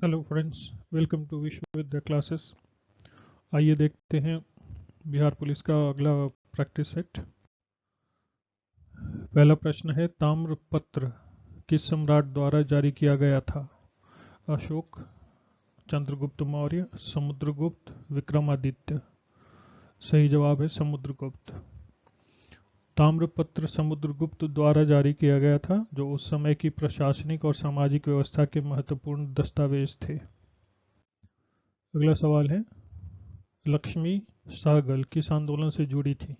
Hello friends, welcome to Vishwavidya classes. आइए देखते हैं बिहार पुलिस का अगला प्रैक्टिस सेट। पहला प्रश्न है, ताम्रपत्र किस सम्राट द्वारा जारी किया गया था? अशोक, चंद्रगुप्त मौर्य, समुद्रगुप्त, विक्रमादित्य। सही जवाब है समुद्रगुप्त। ताम्रपत्र समुद्रगुप्त द्वारा जारी किया गया था, जो उस समय की प्रशासनिक और सामाजिक व्यवस्था के महत्वपूर्ण दस्तावेज थे। अगला सवाल है, लक्ष्मी सहगल किस आंदोलन से जुड़ी थी?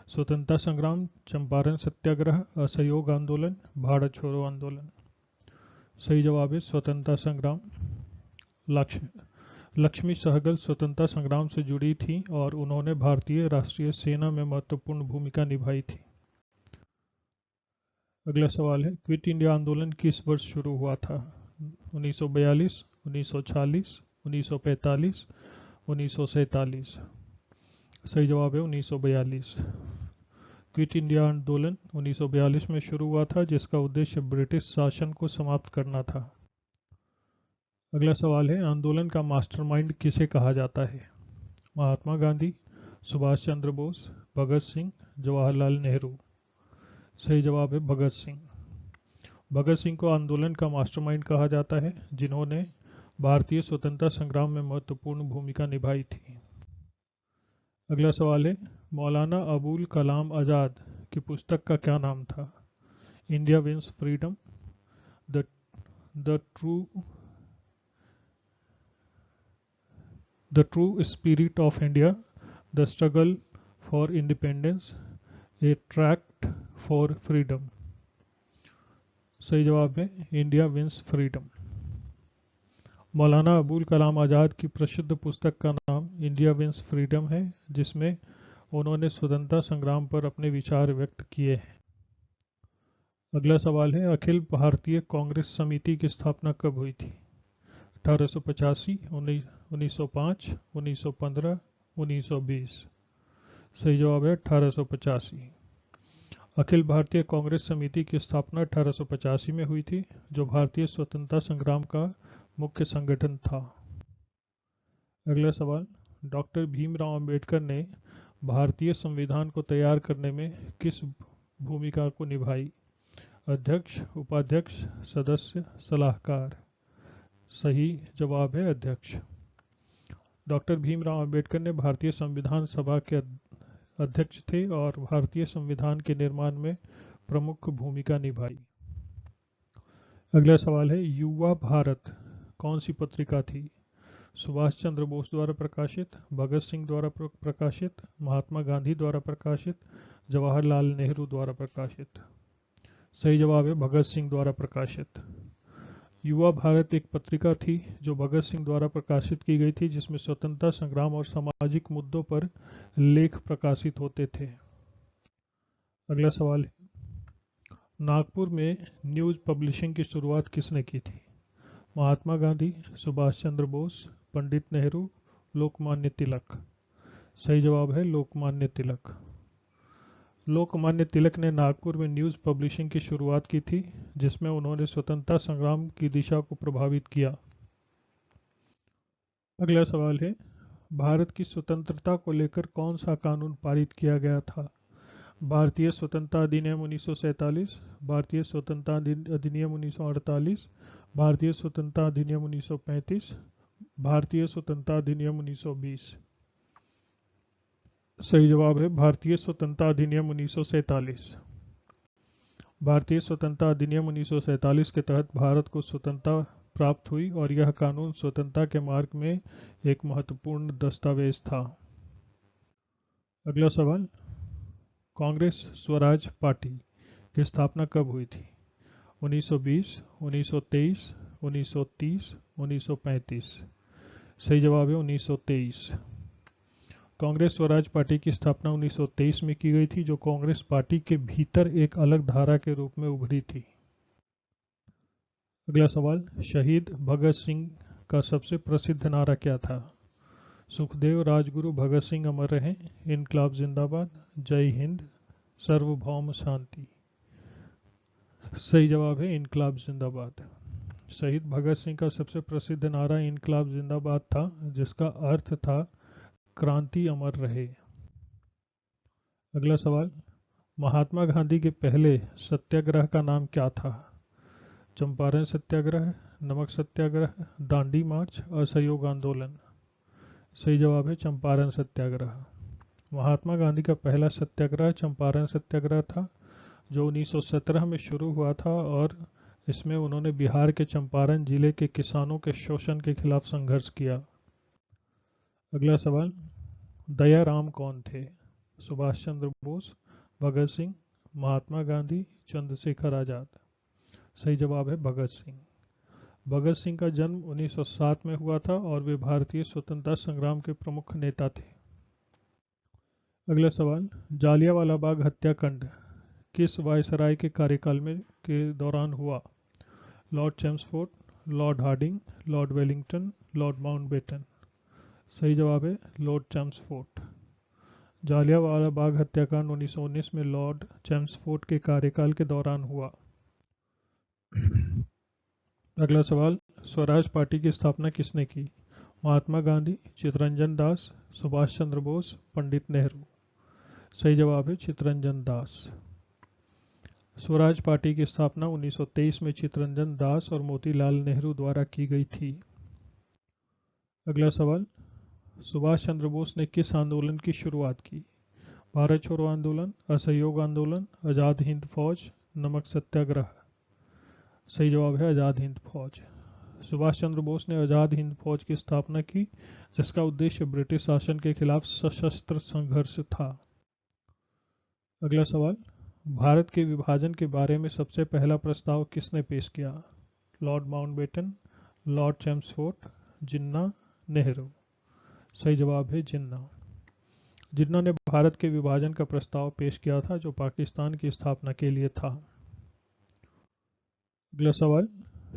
स्वतंत्रता संग्राम, चंपारण सत्याग्रह, असहयोग आंदोलन, भारत छोड़ो आंदोलन। सही जवाब है स्वतंत्रता संग्राम। लक्ष्मी सहगल स्वतंत्रता संग्राम से जुड़ी थी और उन्होंने भारतीय राष्ट्रीय सेना में महत्वपूर्ण भूमिका निभाई थी। अगला सवाल है, क्विट इंडिया आंदोलन किस वर्ष शुरू हुआ था? 1942, 1946, 1945, 1947। सही जवाब है 1942। क्विट इंडिया आंदोलन 1942 में शुरू हुआ था, जिसका उद्देश्य ब्रिटिश शासन को समाप्त करना था। अगला सवाल है, आंदोलन का मास्टरमाइंड किसे कहा जाता है? महात्मा गांधी, सुभाष चंद्र बोस, भगत सिंह, जवाहरलाल नेहरू। सही जवाब है भगत सिंह। भगत सिंह को आंदोलन का मास्टरमाइंड कहा जाता है, जिन्होंने भारतीय स्वतंत्रता संग्राम में महत्वपूर्ण भूमिका निभाई थी। अगला सवाल है, मौलाना अबुल कलाम आज़ाद की पुस्तक का क्या नाम था? India wins freedom, the the true spirit of India, the struggle for independence, a tract for freedom. सही जवाब है India wins freedom. Maulana Abul Kalam Azad की प्रसिद्ध पुस्तक का नाम इंडिया विंस फ्रीडम है, जिसमें उन्होंने स्वतंत्रता संग्राम पर अपने विचार व्यक्त किए हैं। अगला सवाल है, अखिल भारतीय कांग्रेस समिति की स्थापना कब हुई थी? 1885, 1905, 1915, 1920। सही जवाब है 1885। अखिल भारतीय कांग्रेस समिति की स्थापना 1885 में हुई थी, जो भारतीय स्वतंत्रता संग्राम का मुख्य संगठन था। अगला सवाल, डॉक्टर भीमराव अंबेडकर ने भारतीय संविधान को तैयार करने में किस भूमिका को निभाई? अध्यक्ष, उपाध्यक्ष, सदस्य, सलाहकार। सही जवाब है अध्यक्ष। डॉक्टर भीमराव अंबेडकर ने भारतीय संविधान सभा के अध्यक्ष थे और भारतीय संविधान के निर्माण में प्रमुख भूमिका निभाई। अगला सवाल है, युवा भारत कौन सी पत्रिका थी? सुभाष चंद्र बोस द्वारा प्रकाशित, भगत सिंह द्वारा प्रकाशित, महात्मा गांधी द्वारा प्रकाशित, जवाहरलाल नेहरू द्वारा प्रकाशित। सही जवाब है भगत सिंह द्वारा प्रकाशित। युवा भारत एक पत्रिका थी जो भगत सिंह द्वारा प्रकाशित की गई थी, जिसमें स्वतंत्रता संग्राम और सामाजिक मुद्दों पर लेख प्रकाशित होते थे। अगला सवाल है, नागपुर में न्यूज़ पब्लिशिंग की शुरुआत किसने की थी? महात्मा गांधी, सुभाष चंद्र बोस, पंडित नेहरू, लोकमान्य तिलक। सही जवाब है लोकमान्य तिलक। लोकमान्य तिलक ने नागपुर में न्यूज़ पब्लिशिंग की शुरुआत की थी, जिसमें उन्होंने स्वतंत्रता संग्राम की दिशा को प्रभावित किया। अगला सवाल है, भारत की स्वतंत्रता को लेकर कौन सा कानून पारित किया गया था? भारतीय स्वतंत्रता अधिनियम 1947, भारतीय स्वतंत्रता अधिनियम 1948, भारतीय स्वतंत्रता अधिनियम 1935, भारतीय स्वतंत्रता अधिनियम 1920। सही जवाब है भारतीय स्वतंत्रता अधिनियम 1947। भारतीय स्वतंत्रता अधिनियम 1947 के तहत भारत को स्वतंत्रता प्राप्त हुई और यह कानून स्वतंत्रता के मार्ग में एक महत्वपूर्ण दस्तावेज था। अगला सवाल, कांग्रेस स्वराज पार्टी की स्थापना कब हुई थी? 1920, 1923, 1930, 1935। सही जवाब है 1923। कांग्रेस स्वराज पार्टी की स्थापना 1923 में की गई थी, जो कांग्रेस पार्टी के भीतर एक अलग धारा के रूप में उभरी थी। अगला सवाल, शहीद भगत सिंह का सबसे प्रसिद्ध नारा क्या था? सुखदेव राजगुरु भगत सिंह अमर रहें, इनकलाब जिंदाबाद, जय हिंद, सार्वभौम शांति। सही जवाब है इनकलाब जिंदाबाद। शहीद भगत सिंह का सबसे प्रसिद्ध नारा इनकलाब जिंदाबाद था, जिसका अर्थ था क्रांति अमर रहे। अगला सवाल, महात्मा गांधी के पहले सत्याग्रह का नाम क्या था? चंपारण सत्याग्रह, नमक सत्याग्रह, दांडी मार्च, असहयोग आंदोलन। सही जवाब है चंपारण सत्याग्रह। महात्मा गांधी का पहला सत्याग्रह चंपारण सत्याग्रह था, जो 1917 में शुरू हुआ था और इसमें उन्होंने बिहार के चंपारण जिले के किसानों के शोषण के खिलाफ संघर्ष किया। अगला सवाल, दयाराम कौन थे? सुभाष चंद्र बोस, भगत सिंह, महात्मा गांधी, चंद्रशेखर आजाद। सही जवाब है भगत सिंह। भगत सिंह का जन्म 1907 में हुआ था और वे भारतीय स्वतंत्रता संग्राम के प्रमुख नेता थे। अगला सवाल, जालियांवाला बाग हत्याकांड किस वायसराय के कार्यकाल में के दौरान हुआ? Lord Chelmsford, Lord Hardinge, Lord Wellington, Lord Mountbatten. सही जवाब है लॉर्ड चेम्सफोर्ड। जालियांवाला बाग हत्याकांड 1919 में लॉर्ड चेम्सफोर्ड के कार्यकाल के दौरान हुआ। अगला सवाल, स्वराज पार्टी की स्थापना किसने की? महात्मा गांधी, चित्तरंजन दास, सुभाष चंद्र बोस, पंडित नेहरू। सही जवाब है चित्तरंजन दास। स्वराज पार्टी की स्थापना 1923 में चित्तरंजन दास और मोतीलाल नेहरू द्वारा की गई थी। अगला सवाल, सुभाष चंद्र बोस ने किस आंदोलन की शुरुआत की? भारत छोड़ो आंदोलन, असहयोग आंदोलन, आज़ाद हिंद फौज, नमक सत्याग्रह। सही जवाब है आज़ाद हिंद फौज। सुभाष चंद्र बोस ने आज़ाद हिंद फौज की स्थापना की, जिसका उद्देश्य ब्रिटिश शासन के खिलाफ सशस्त्र संघर्ष था। अगला सवाल, भारत के विभाजन के बारे में सबसे पहला प्रस्ताव किसने पेश किया? लॉर्ड माउंटबेटन, लॉर्ड चेम्सफोर्ड, जिन्ना, नेहरू। सही जवाब है जिन्ना। जिन्ना ने भारत के विभाजन का प्रस्ताव पेश किया था, जो पाकिस्तान की स्थापना के लिए था। अगला सवाल,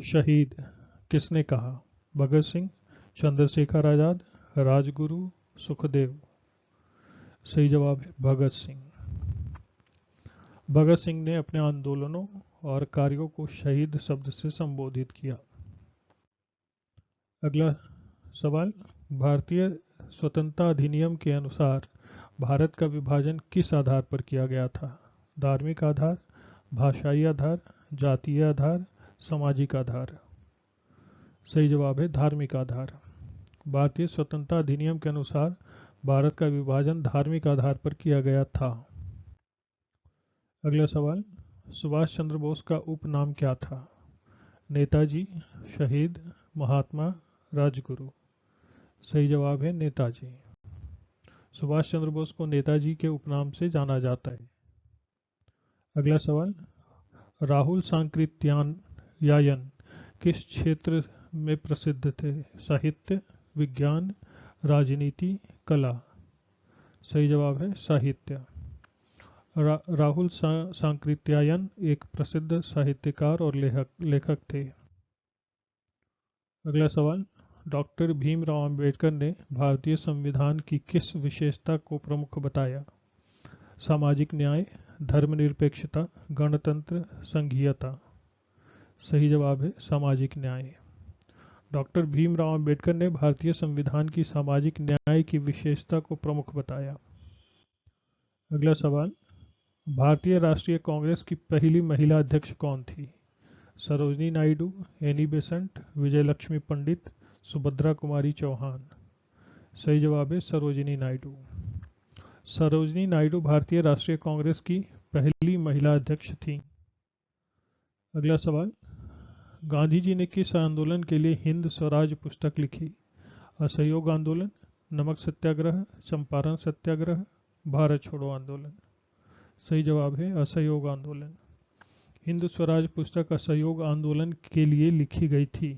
शहीद किसने कहा? भगत सिंह, चंद्रशेखर आजाद, राजगुरु, सुखदेव। सही जवाब है भगत सिंह। भगत सिंह ने अपने आंदोलनों और कार्यों को शहीद शब्द से संबोधित किया। अगला सवाल, भारतीय स्वतंत्रता अधिनियम के अनुसार भारत का विभाजन किस आधार पर किया गया था? धार्मिक आधार, भाषाई आधार, जातीय आधार, सामाजिक आधार। सही जवाब है धार्मिक आधार। भारतीय स्वतंत्रता अधिनियम के अनुसार भारत का विभाजन धार्मिक आधार पर किया गया था। अगला सवाल, सुभाष चंद्र बोस का उपनाम क्या था? नेताजी, शहीद, महात्मा, राजगुरु। सही जवाब है नेताजी। सुभाष चंद्र बोस को नेताजी के उपनाम से जाना जाता है। अगला सवाल, राहुल सांकृत्यायन किस क्षेत्र में प्रसिद्ध थे? साहित्य, विज्ञान, राजनीति, कला। सही जवाब है साहित्य। राहुल सांकृत्यायन एक प्रसिद्ध साहित्यकार और लेखक थे। अगला सवाल, डॉक्टर भीमराव अंबेडकर ने भारतीय संविधान की किस विशेषता को प्रमुख बताया? सामाजिक न्याय, धर्मनिरपेक्षता, गणतंत्र, संघीयता। सही जवाब है सामाजिक न्याय। डॉक्टर भीमराव अंबेडकर ने भारतीय संविधान की सामाजिक न्याय की विशेषता को प्रमुख बताया। अगला सवाल, भारतीय राष्ट्रीय कांग्रेस की पहली महिला अध्यक्ष कौन थी? सरोजनी नायडू, एनी बेसेंट, विजयलक्ष्मी पंडित, सुभद्रा कुमारी चौहान। सही जवाब है सरोजनी नायडू। सरोजनी नायडू भारतीय राष्ट्रीय कांग्रेस की पहली महिला अध्यक्ष थी। अगला सवाल, गांधी जी ने किस आंदोलन के लिए हिंद स्वराज पुस्तक लिखी? असहयोग आंदोलन, नमक सत्याग्रह, चंपारण सत्याग्रह, भारत छोड़ो आंदोलन। सही जवाब है असहयोग आंदोलन। हिंद स्वराज पुस्तक असहयोग आंदोलन के लिए लिखी गई थी।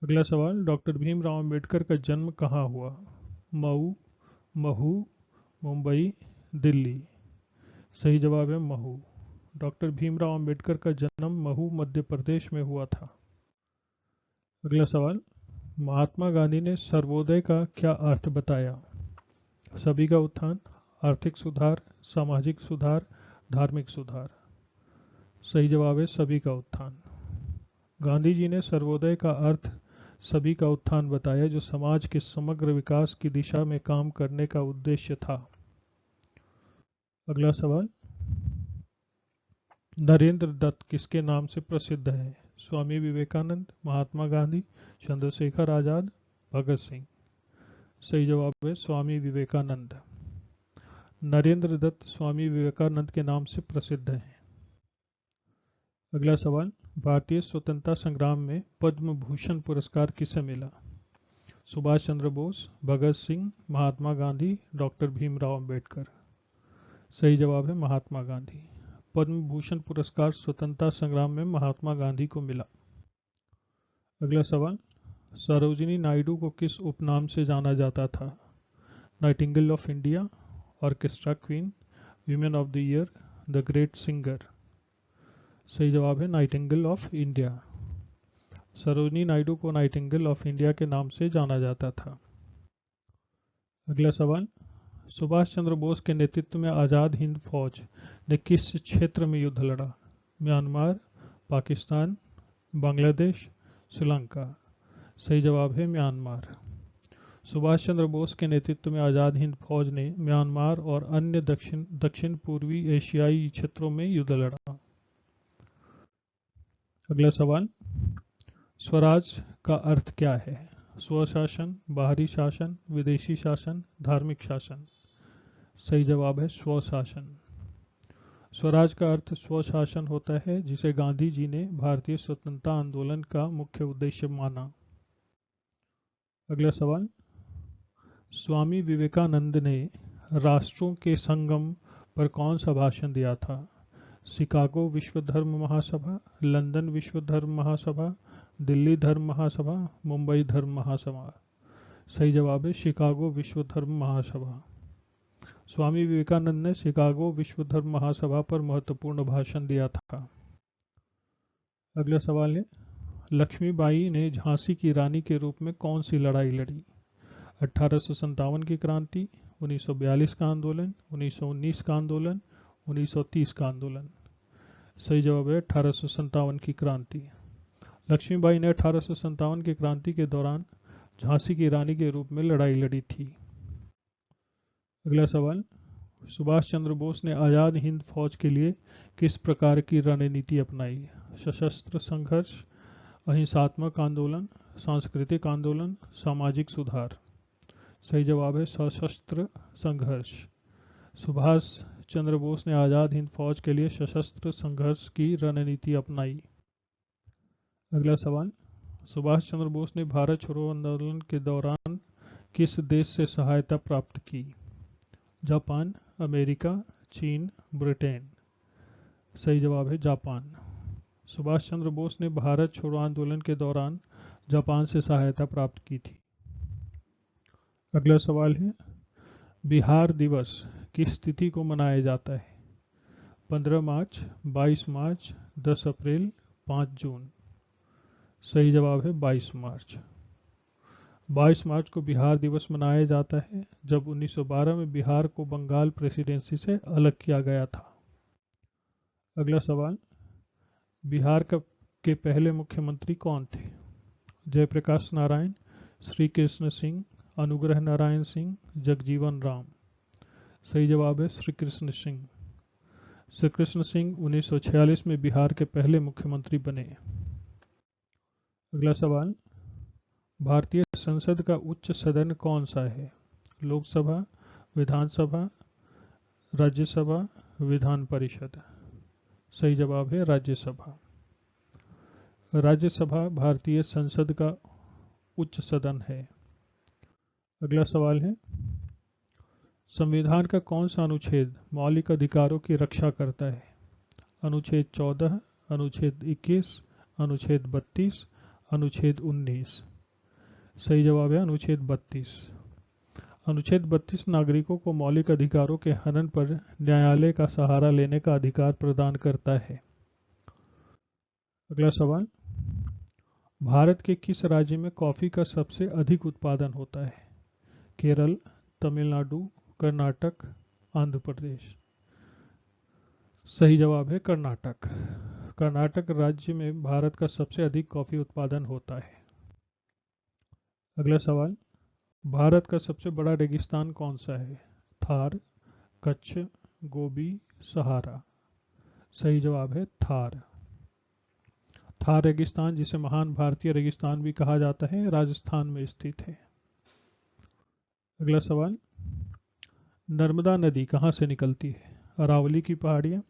अगला सवाल, डॉक्टर भीमराव अंबेडकर का जन्म कहाँ हुआ? मऊ, महू, मुंबई, दिल्ली। सही जवाब है महू। डॉक्टर भीमराव अंबेडकर का जन्म महू मध्य प्रदेश में हुआ था। अगला सवाल, महात्मा गांधी ने सर्वोदय का क्या अर्थ बताया? सभी का उत्थान, आर्थिक सुधार, सामाजिक सुधार, धार्मिक सुधार। सही जवाब है सभी का उत्थान। गांधी जी ने सर्वोदय का अर्थ सभी का उत्थान बताया, जो समाज के समग्र विकास की दिशा में काम करने का उद्देश्य था। अगला सवाल, नरेंद्र दत्त किसके नाम से प्रसिद्ध है? स्वामी विवेकानंद, महात्मा गांधी, चंद्रशेखर आजाद, भगत सिंह। सही जवाब है स्वामी विवेकानंद। नरेंद्र दत्त स्वामी विवेकानंद के नाम से प्रसिद्ध है। अगला सवाल, भारतीय स्वतंत्रता संग्राम में पद्म भूषण पुरस्कार किसे मिला? सुभाष चंद्र बोस, भगत सिंह, महात्मा गांधी, डॉक्टर भीमराव अंबेडकर। सही जवाब है महात्मा गांधी। पद्म भूषण पुरस्कार स्वतंत्रता संग्राम में महात्मा गांधी को मिला। अगला सवाल, सरोजिनी नायडू को किस उपनाम से जाना जाता था? Nightingale of India, orchestra queen, women of the year, the great singer. सही जवाब है Nightingale of India. Sarojini Naidu को नाइटिंगेल ऑफ इंडिया के नाम से जाना जाता था। अगला सवाल, सुभाष चंद्र बोस के नेतृत्व में आज़ाद हिंद फौज ने किस क्षेत्र में युद्ध लड़ा? म्यांमार, पाकिस्तान, बांग्लादेश, श्रीलंका। सही जवाब है म्यांमार। सुभाष चंद्र बोस के नेतृत्व में आज़ाद हिंद फौज ने म्यांमार और अन्य दक्षिण पूर्वी एशियाई क्षेत्रों में युद्ध लड़ा। अगला सवाल, स्वराज का अर्थ क्या है? स्वशासन, बाहरी शासन, विदेशी शासन, धार्मिक शासन। सही जवाब है स्वशासन। स्वराज का अर्थ स्वशासन होता है, जिसे गांधी जी ने भारतीय स्वतंत्रता आंदोलन का मुख्य उद्देश्य माना। अगला सवाल, स्वामी विवेकानंद ने राष्ट्रों के संगम पर कौन सा भाषण दिया था? शिकागो विश्व धर्म महासभा, लंदन विश्व धर्म महासभा, दिल्ली धर्म महासभा, मुंबई धर्म महासभा। सही जवाब है शिकागो विश्व धर्म महासभा। स्वामी विवेकानंद ने शिकागो विश्व धर्म महासभा पर महत्वपूर्ण भाषण दिया था। अगला सवाल है, लक्ष्मीबाई ने झांसी की रानी के रूप में कौन सी लड़ाई लड़ी? 1857 की क्रांति, 1942 का आंदोलन, 1919 का आंदोलन, 1930 का आंदोलन। सही जवाब है 1857 की क्रांति। लक्ष्मीबाई ने 1857 की क्रांति के दौरान झांसी की रानी के रूप में लड़ाई लड़ी थी। अगला सवाल, सुभाष चंद्र बोस ने आज़ाद हिंद फौज के लिए किस प्रकार की रणनीति अपनाई? सशस्त्र संघर्ष, अहिंसात्मक आंदोलन, सांस्कृतिक आंदोलन, सामाजिक सुधार। सही जवाब है सशस्त्र संघर्ष। सुभाष चंद्र बोस ने आज़ाद हिंद फौज के लिए सशस्त्र संघर्ष की रणनीति अपनाई। अगला सवाल, सुभाष चंद्र बोस ने भारत छोड़ो आंदोलन के दौरान किस देश से सहायता प्राप्त की? जापान, अमेरिका, चीन, ब्रिटेन। सही जवाब है जापान। सुभाष चंद्र बोस ने भारत छोड़ो आंदोलन के दौरान जापान से सहायता प्राप्त की थी। अगला सवाल है, बिहार दिवस किस तिथि को मनाया जाता है? 15 मार्च, 22 मार्च, 10 अप्रैल, 5 जून। सही जवाब है 22 मार्च। 22 मार्च को बिहार दिवस मनाया जाता है, जब 1912 में बिहार को बंगाल प्रेसिडेंसी से अलग किया गया था। अगला सवाल, बिहार के पहले मुख्यमंत्री कौन थे? जयप्रकाश नारायण, श्री कृष्ण सिंह, अनुग्रह नारायण सिंह, जगजीवन राम। सही जवाब है श्री कृष्ण सिंह। श्री कृष्ण सिंह 1946 में बिहार के पहले मुख्यमंत्री बने। अगला सवाल, भारतीय संसद का उच्च सदन कौन सा है? लोकसभा, विधानसभा, राज्यसभा, विधान परिषद। सही जवाब है राज्यसभा। राज्यसभा भारतीय संसद का उच्च सदन है। अगला सवाल है, संविधान का कौन सा अनुच्छेद मौलिक अधिकारों की रक्षा करता है? अनुच्छेद 14, अनुच्छेद 21, अनुच्छेद 32, अनुच्छेद 19। सही जवाब है अनुच्छेद 32। अनुच्छेद 32 नागरिकों को मौलिक अधिकारों के हनन पर न्यायालय का सहारा लेने का अधिकार प्रदान करता है। अगला सवाल, भारत के किस राज्य में कॉफी का सबसे अधिक उत्पादन होता है? केरल, तमिलनाडु, कर्नाटक, आंध्र प्रदेश। सही जवाब है कर्नाटक। कर्नाटक राज्य में भारत का सबसे अधिक कॉफ़ी उत्पादन होता है। अगला सवाल, भारत का सबसे बड़ा रेगिस्तान कौन सा है? थार, कच्छ, गोबी, सहारा। सही जवाब है थार। थार रेगिस्तान, जिसे महान भारतीय रेगिस्तान भी कहा जाता है, राजस्थान में स्थित है। अगला सवाल, नर्मदा नदी कहाँ से निकलती है? अरावली की पहाड़ियाँ,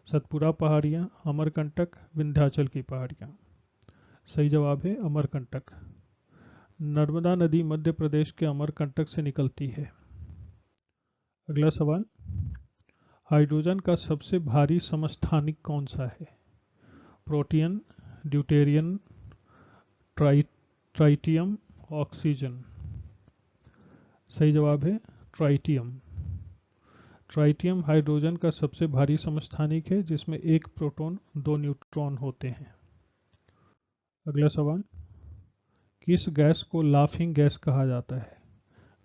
सतपुरा पहाड़ियाँ, अमरकंटक, विंध्याचल की पहाड़ियाँ। सही जवाब है अमरकंटक। नर्मदा नदी मध्य प्रदेश के अमरकंटक से निकलती है। अगला सवाल, हाइड्रोजन का सबसे भारी समस्थानिक कौन सा है? Protean, deuterium, tritium, oxygen. सही जवाब है ट्राइटियम। ट्राइटियम हाइड्रोजन का सबसे भारी समस्थानिक है, जिसमें एक प्रोटॉन 2 न्यूट्रॉन होते हैं। अगला सवाल, किस गैस को लाफिंग गैस कहा जाता है?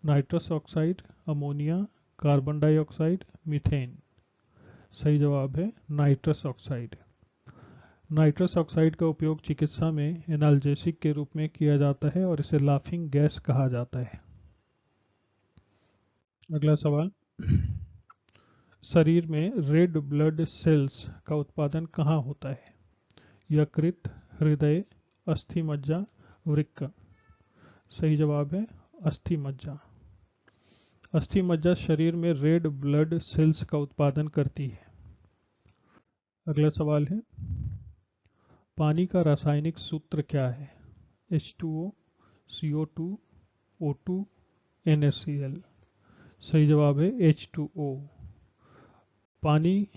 Nitrous oxide, ammonia, carbon dioxide, methane. सही जवाब है नाइट्रस ऑक्साइड। नाइट्रस ऑक्साइड का उपयोग चिकित्सा में एनाल्जेसिक के रूप में किया जाता है और इसे लाफिंग गैस कहा जाता है। अगला सवाल, शरीर में रेड ब्लड सेल्स का उत्पादन कहाँ होता है? यकृत, हृदय, अस्थि मज्जा, वृक्क। सही जवाब है अस्थि मज्जा। अस्थि मज्जा शरीर में रेड ब्लड सेल्स का उत्पादन करती है। अगला सवाल है, पानी का रासायनिक सूत्र क्या है? H2O, CO2, O2, NaCl। सही जवाब है H2O। पानी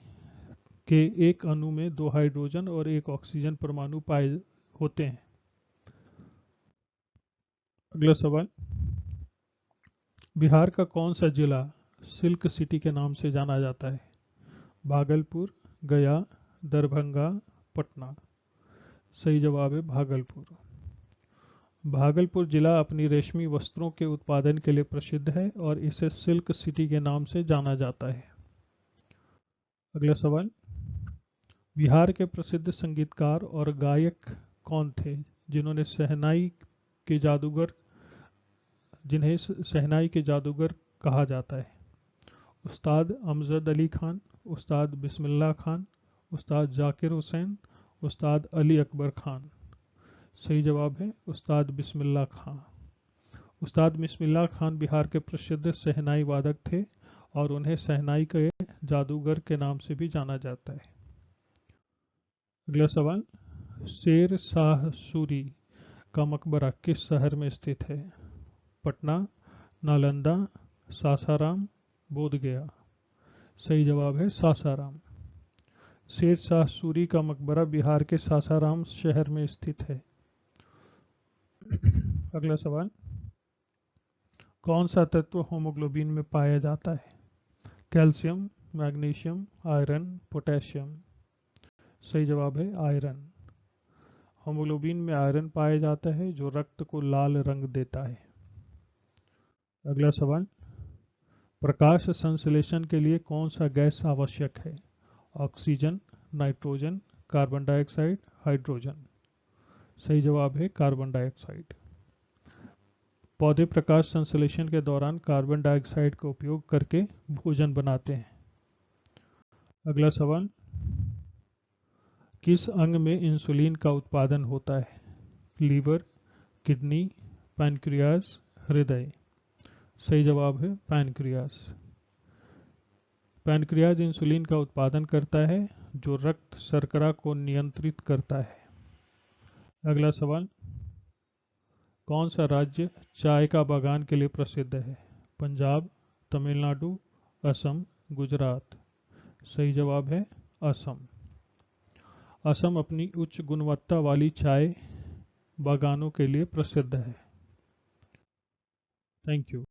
के एक अणु में 2 हाइड्रोजन और 1 ऑक्सीजन परमाणु पाए होते हैं। अगला सवाल, बिहार का कौन सा जिला सिल्क सिटी के नाम से जाना जाता है? भागलपुर, गया, दरभंगा, पटना। सही जवाब है भागलपुर। भागलपुर जिला अपनी रेशमी वस्त्रों के उत्पादन के लिए प्रसिद्ध है और इसे सिल्क सिटी के नाम से जाना जाता है। अगला सवाल, बिहार के प्रसिद्ध संगीतकार और गायक कौन थे जिन्हें शहनाई के जादूगर कहा जाता है? उस्ताद अमजद अली खान, उस्ताद बिस्मिल्लाह खान, उस्ताद जाकिर हुसैन, उस्ताद अली अकबर खान। सही जवाब है उस्ताद बिस्मिल्लाह खान। उस्ताद बिस्मिल्लाह खान बिहार के प्रसिद्ध शहनाई वादक थे और उन्हें शहनाई के जादूगर के नाम से भी जाना जाता है। अगला सवाल, शेर शाह सूरी का मकबरा किस शहर में स्थित है? पटना, नालंदा, सासाराम, बोधगया। सही जवाब है सासाराम। शेर शाह सूरी का मकबरा बिहार के सासाराम शहर में स्थित है। अगला सवाल, कौन सा तत्व होमोग्लोबिन में पाया जाता है? Calcium, magnesium, iron, potassium. सही जवाब है आयरन। होमोग्लोबिन में आयरन पाया जाता है जो रक्त को लाल रंग देता है। अगला सवाल, प्रकाश संश्लेषण के लिए कौन सा गैस आवश्यक है? Oxygen, nitrogen, carbon dioxide, hydrogen. सही जवाब है कार्बन डाइऑक्साइड। पौधे प्रकाश संश्लेषण के दौरान कार्बन डाइऑक्साइड का उपयोग करके भोजन बनाते हैं। अगला सवाल, किस अंग में इंसुलिन का उत्पादन होता है? लीवर, किडनी, पैनक्रियाज, हृदय। सही जवाब है पैनक्रियाज। पैनक्रियाज इंसुलिन का उत्पादन करता है जो रक्त शर्करा को नियंत्रित करता है। अगला सवाल, कौन सा राज्य चाय का बागान के लिए प्रसिद्ध है? पंजाब, तमिलनाडु, असम, गुजरात। सही जवाब है असम। असम अपनी उच्च गुणवत्ता वाली चाय बागानों के लिए प्रसिद्ध है। Thank you.